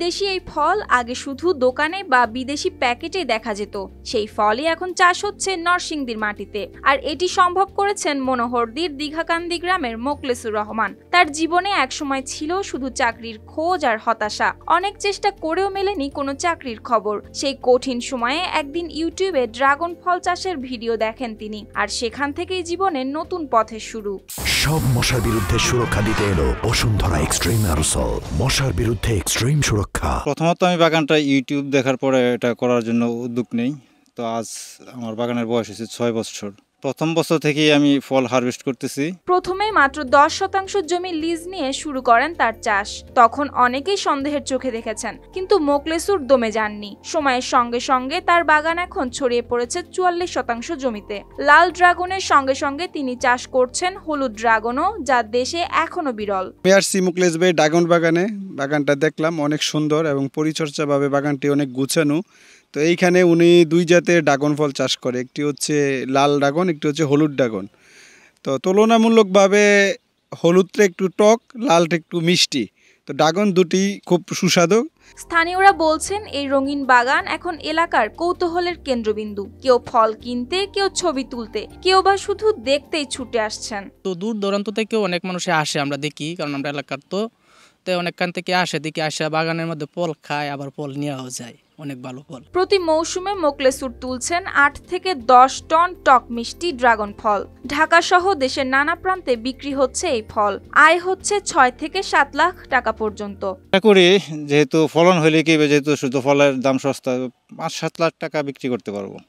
দেশি এই ফল আগে শুধু দোকানে বা বিদেশি প্যাকেটে দেখা যেত, সেই ফলই এখন চাষ হচ্ছে নরসিংদীর মাটিতে। আর এটি সম্ভব করেছেন মনোহরদীর দীঘাকান্দি গ্রামের মোখলেসুর রহমান। তার জীবনে একসময় ছিল শুধু চাকরির খোঁজ আর হতাশা, অনেক চেষ্টা করেও মেলেনি কোনো চাকরির খবর। সেই কঠিন সময়ে একদিন ইউটিউবে ড্রাগন ফল চাষের ভিডিও দেখেন তিনি, আর সেখান থেকেই জীবনের নতুন পথের শুরু। সব মশার বিরুদ্ধে সুরক্ষা দিতে এলো বসুন্ধরা এক্সট্রিম অ্যারোসল, মশার বিরুদ্ধে এক্সট্রিম সুরক্ষা। প্রথমত আমি বাগানটা ইউটিউব দেখার পরে এটা করার জন্য উদ্যোগ নেই। তো আজ আমার বাগানের বয়স হচ্ছে 6 বছর। প্রথম বছর থেকেই আমি ফল হারভেস্ট করতেছি। প্রথমে মাত্র 10% জমি লিজ নিয়ে শুরু করেন তার চাষ। তখন অনেকেই সন্দেহের চোখে দেখেছেন, কিন্তু মোখলেসুর দমে যাননি। সময়ের সঙ্গে সঙ্গে তার বাগান এখন ছড়িয়ে পড়েছে 44% জমিতে। লাল ড্রাগনের সঙ্গে সঙ্গে তিনি চাষ করছেন হলুদ ড্রাগনও, যা দেশে এখনো বিরল। পিআরসি মুখলেস ভাই ড্রাগন বাগানটা দেখলাম অনেক সুন্দর এবং পরিচর্যাভাবে বাগানটি অনেক গুছানো। তো এইখানে উনি দুই জাতের ড্রাগন ফল চাষ করে, একটি হচ্ছে লাল ড্রাগন, একটি হচ্ছে হলুদ ড্রাগন। তো তুলনামূলকভাবে হলুদটা একটু টক, লালটা একটু মিষ্টি। তো ড্রাগন দুটি খুব সুস্বাদু। স্থানীয়রা বলছেন এই রঙিন বাগান এখন এলাকার কৌতূহলের কেন্দ্রবিন্দু। কেউ ফল কিনতে, কেউ ছবি তুলতে, কেউ বা শুধু দেখতেই ছুটে আসছেন। তো দূর দূরান্ত থেকেও অনেক মানুষ আসে, আমরা দেখি, কারণ আমরা এলাকার তো অনেকখান থেকে আসে, দেখি আসে বাগানের মধ্যে ফল খায়, আবার ফল নেওয়াও যায়, অনেক ভালো ফল। প্রতি মৌসুমে মোখলেসুর তুলছেন 8 থেকে 10 টন টক মিষ্টি ড্রাগন ফল। ঢাকা সহ দেশের নানা প্রান্তে বিক্রি হচ্ছে এই ফল। আয় হচ্ছে 6 থেকে 7 লাখ টাকা পর্যন্ত। আশা করি যেহেতু ফলন হলে কি, যেহেতু শুধু ফলের দাম সস্তা, 5-7 লাখ টাকা বিক্রি করতে পারবো।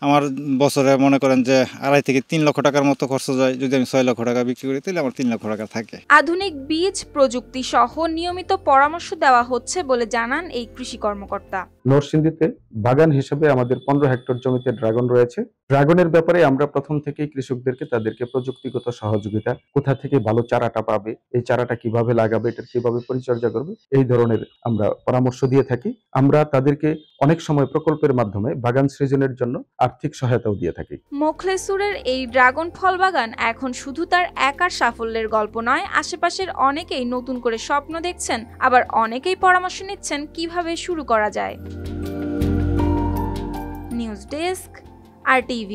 আমার বছরে মনে করেন যে 2.5 থেকে 3 লক্ষ টাকার মতো খরচ যায়। যদি আমি 6 লক্ষ টাকা বিক্রি করি তাহলে আমার 3 লক্ষ টাকা থাকে। আধুনিক বীজ প্রযুক্তি সহ নিয়মিত পরামর্শ দেওয়া হচ্ছে বলে জানান এই কৃষি কর্মকর্তা। নরসিংদীতে বাগান হিসেবে আমাদের 15 হেক্টর জমিতে ড্রাগন রয়েছে। ড্রাগনের ব্যাপারে আমরা প্রথম থেকেই কৃষকদেরকে তাদেরকে প্রযুক্তিগত সহযোগিতা, কোথা থেকে ভালো চারাটা পাবে, এই চারাটা কিভাবে লাগাবে, এটা কিভাবে পরিচর্যা করবে, এই ধরনের আমরা পরামর্শ দিয়ে থাকি। আমরা তাদেরকে অনেক সময় প্রকল্পের মাধ্যমে বাগান সৃজনের জন্য আর্থিক সহায়তাও দিয়ে থাকি। মোখলেসুরের এই ড্রাগন ফল বাগান এখন শুধু তার একার সাফল্যের গল্প নয়, আশেপাশের অনেকেই নতুন করে স্বপ্ন দেখছেন, আবার অনেকেই পরামর্শ নিচ্ছেন কিভাবে শুরু করা যায়। News desk, RTV।